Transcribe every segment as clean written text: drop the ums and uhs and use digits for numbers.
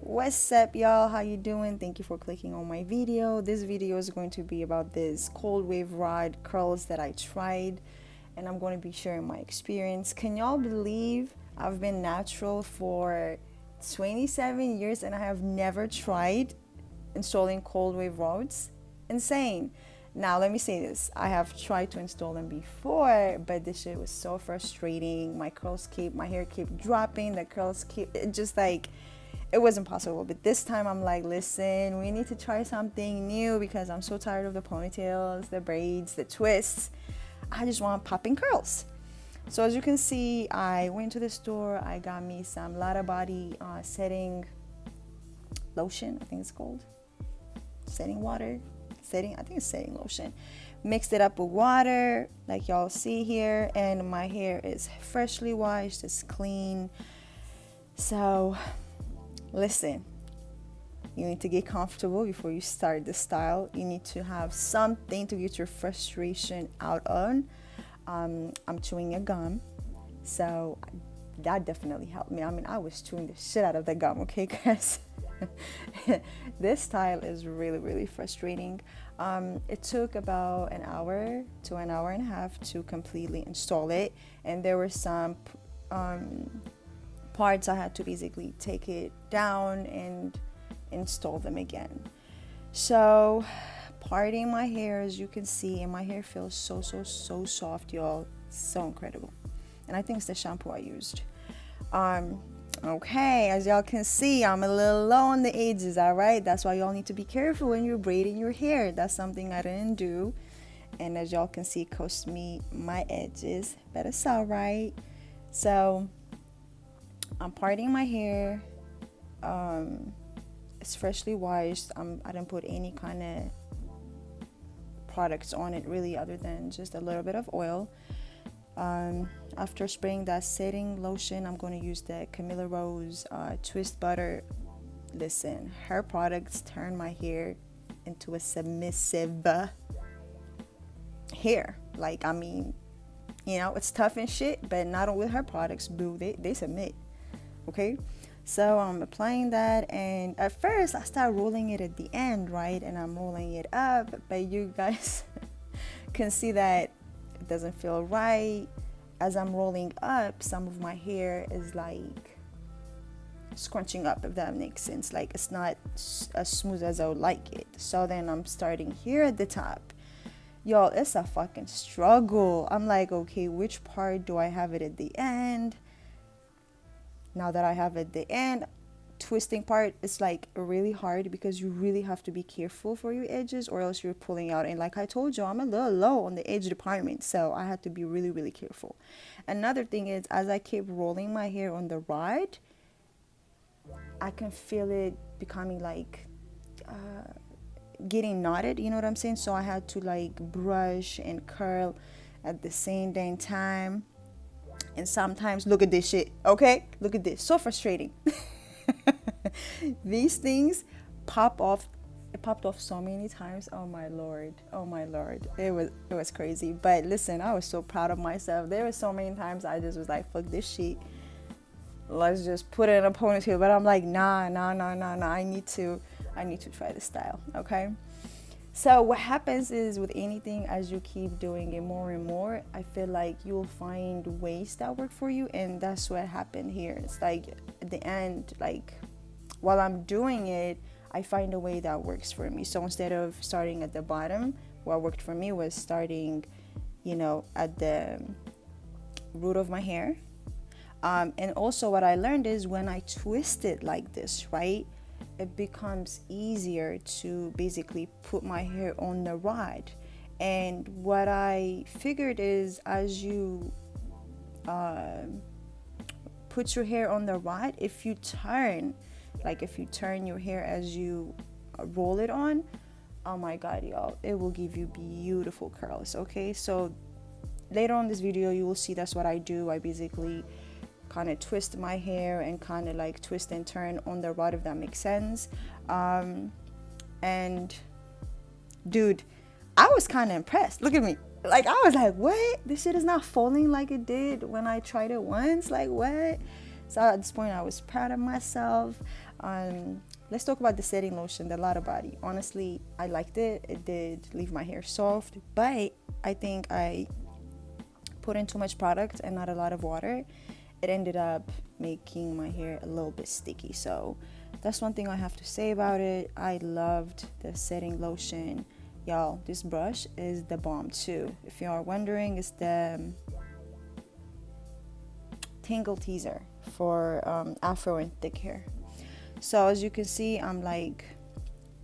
What's up, y'all? How you doing? Thank you for clicking on my video. This video is going to be about this cold wave rod curls that I tried, and I'm going to be sharing my experience. Can y'all believe I've been natural for 27 years and I have never tried installing cold wave rods? Insane. Now let me say this, I have tried to install them before, but this shit was so frustrating. My hair kept dropping, the curls keep, it was impossible. But this time I'm like, listen, we need to try something new because I'm so tired of the ponytails, the braids, the twists. I just want popping curls. So as you can see, I went to the store, I got me some Lotta body setting lotion, I think it's called, setting lotion. Mixed it up with water like y'all see here, and my hair is freshly washed, it's clean. So listen, you need to get comfortable before you start the style. You need to have something to get your frustration out on. I'm chewing a gum, so that definitely helped me. I mean, I was chewing the shit out of the gum, okay, guys? This style is really frustrating. It took about an hour to an hour and a half to completely install it, and there were some parts I had to basically take it down and install them again. So parting my hair, as you can see, and my hair feels so soft, y'all. So incredible. And I think it's the shampoo I used. Okay, as y'all can see, I'm a little low on the edges, all right? That's why y'all need to be careful when you're braiding your hair. That's something I didn't do. And as y'all can see, it cost me my edges, but it's all right. So I'm parting my hair. It's freshly washed. I didn't put any kind of products on it really, other than just a little bit of oil. After spraying that setting lotion, I'm going to use the Camille Rose Twist Butter. Listen, her products turn my hair into a submissive hair. Like, I mean, you know, it's tough and shit, but not with her products, boo. They submit. Okay? So I'm applying that, and at first I start rolling it at the end, right? And I'm rolling it up, but you guys can see that it doesn't feel right. As I'm rolling up, some of my hair is like scrunching up, if that makes sense. Like, it's not as smooth as I would like it. So then I'm starting here at the top. Y'all, it's a fucking struggle. I'm like, okay, which part do I have it at the end? Now that I have it at the end, twisting part is like really hard because you really have to be careful for your edges, or else you're pulling out. And like I told you, I'm a little low on the edge department, so I had to be really careful. Another thing is, as I keep rolling my hair on the rod, I can feel it becoming like getting knotted, you know what I'm saying? So I had to like brush and curl at the same dang time. And sometimes, look at this shit, okay? Look at this, so frustrating. These things pop off. It popped off so many times. Oh my lord, it was crazy. But listen, I was so proud of myself. There were so many times I just was like, fuck this shit, let's just put it in a ponytail. But I'm like, nah, I need to try this style. Okay, so what happens is, with anything, as you keep doing it more and more, I feel like you'll find ways that work for you. And that's what happened here. It's like at the end, like while I'm doing it, I find a way that works for me. So instead of starting at the bottom, what worked for me was starting, you know, at the root of my hair. And also what I learned is, when I twist it like this, right, it becomes easier to basically put my hair on the rod. And what I figured is, as you put your hair on the rod, if you turn your hair as you roll it on, oh my god, y'all, it will give you beautiful curls. Okay, so later on this video you will see that's what I do. I basically kind of twist my hair and kind of like twist and turn on the rod, if that makes sense. And dude, I was kind of impressed. Look at me. Like, I was like, what? This shit is not falling like it did when I tried it once. Like, what? So at this point, I was proud of myself. Let's talk about the setting lotion, the Lotta Body. Honestly, I liked it. It did leave my hair soft, but I think I put in too much product and not a lot of water. It ended up making my hair a little bit sticky. So that's one thing I have to say about it. I loved the setting lotion. Y'all, this brush is the bomb too. If you are wondering, it's the Tingle Teaser for afro and thick hair. So as you can see, I'm like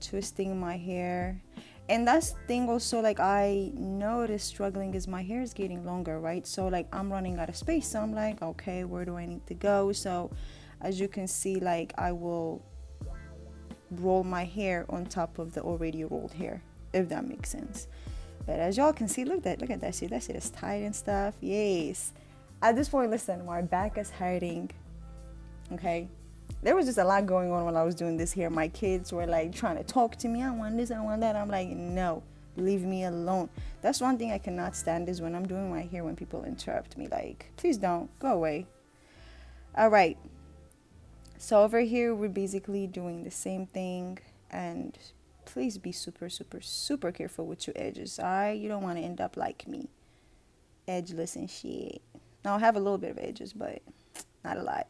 twisting my hair. And that's the thing also, like, I noticed struggling is my hair is getting longer, right? So like I'm running out of space. So I'm like, okay, where do I need to go? So as you can see, like I will roll my hair on top of the already rolled hair, if that makes sense. But as y'all can see, look at that. See, that shit is tight and stuff. Yes. At this point, listen, my back is hurting. Okay. There was just a lot going on when I was doing this here. My kids were like trying to talk to me. I want this, I want that. I'm like, no, leave me alone. That's one thing I cannot stand, is when I'm doing my hair, when people interrupt me. Like, please don't, go away. All right. So over here, we're basically doing the same thing. And please be super, super, super careful with your edges. All right. You don't want to end up like me, edgeless and shit. Now I have a little bit of edges, but not a lot.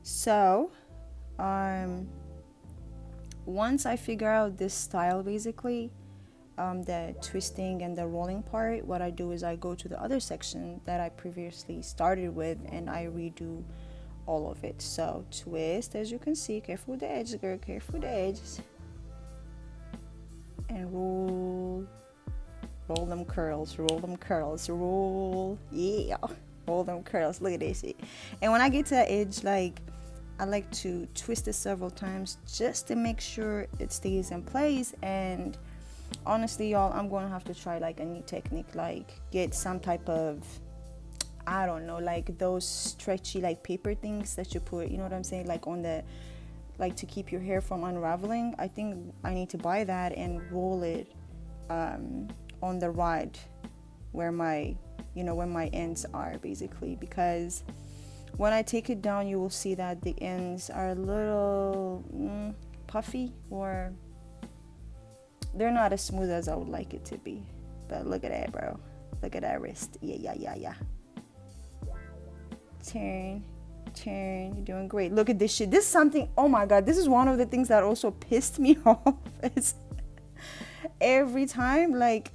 So once I figure out this style, basically the twisting and the rolling part, what I do is I go to the other section that I previously started with, and I redo all of it. So twist, as you can see, careful with the edges, girl, careful with the edges, and roll them curls, roll them curls, roll, yeah, roll them curls. Look at this shit. And when I get to the edge, like, I like to twist it several times just to make sure it stays in place. And honestly, y'all, I'm going to have to try like a new technique, like get some type of, I don't know, like those stretchy like paper things that you put, you know what I'm saying, like on the, like to keep your hair from unraveling. I think I need to buy that and roll it on the rod where my, you know, where my ends are, basically, because when I take it down, you will see that the ends are a little puffy, or they're not as smooth as I would like it to be. But look at that, bro. Look at that wrist. Yeah. Turn. You're doing great. Look at this shit. This is something, oh my God, this is one of the things that also pissed me off. It's every time, like,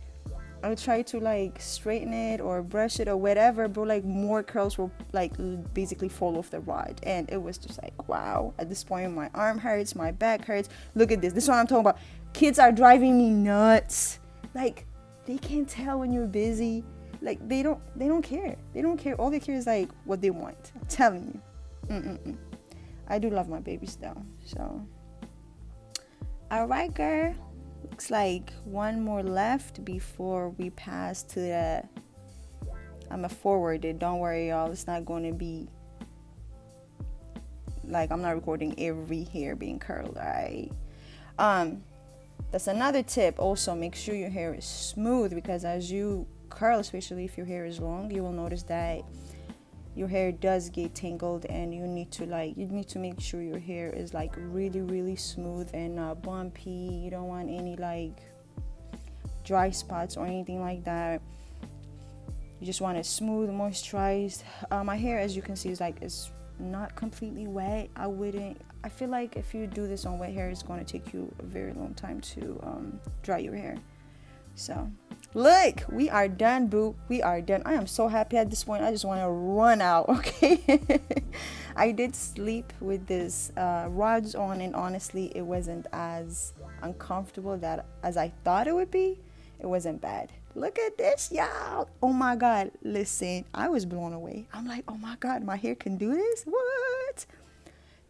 I try to like straighten it or brush it or whatever, bro, like more curls will like basically fall off the rod. And it was just like, wow. At this point, my arm hurts, my back hurts. Look at this. This is what I'm talking about. Kids are driving me nuts. Like, they can't tell when you're busy. Like, they don't care. They don't care. All they care is like what they want. I'm telling you. I do love my babies though. So, all right, girl. Looks like one more left before we pass to the, I'm a forwarded. Don't worry, y'all. It's not going to be like, I'm not recording every hair being curled. All right. That's another tip. Also, make sure your hair is smooth, because as you curl, especially if your hair is long, you will notice that your hair does get tangled, and you need to make sure your hair is like really, really smooth and not bumpy. You don't want any like dry spots or anything like that. You just want it smooth, moisturized. My hair, as you can see, is not completely wet. I feel like if you do this on wet hair, it's going to take you a very long time to dry your hair. So look, we are done, boo. We are done. I am so happy at this point. I just want to run out. Okay. I did sleep with this rods on, and honestly, it wasn't as uncomfortable as I thought it would be. It wasn't bad. Look at this, y'all. Oh my God. Listen, I was blown away. I'm like, oh my God, my hair can do this? What?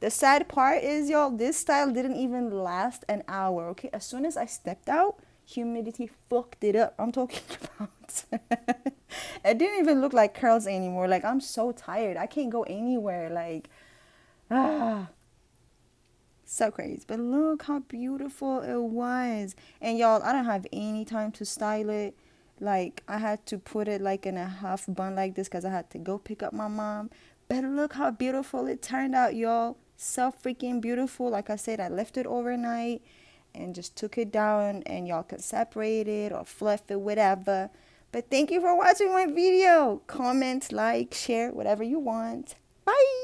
The sad part is, y'all, this style didn't even last an hour. Okay. As soon as I stepped out, humidity fucked it up. I'm talking about it didn't even look like curls anymore. Like, I'm so tired. I can't go anywhere. Like, so crazy. But look how beautiful it was. And y'all, I don't have any time to style it. Like I had to put it like in a half bun like this because I had to go pick up my mom. But look how beautiful it turned out, y'all. So freaking beautiful. Like I said, I left it overnight and just took it down, and y'all can separate it or fluff it, whatever. But thank you for watching my video. Comment, like, share, whatever you want. Bye.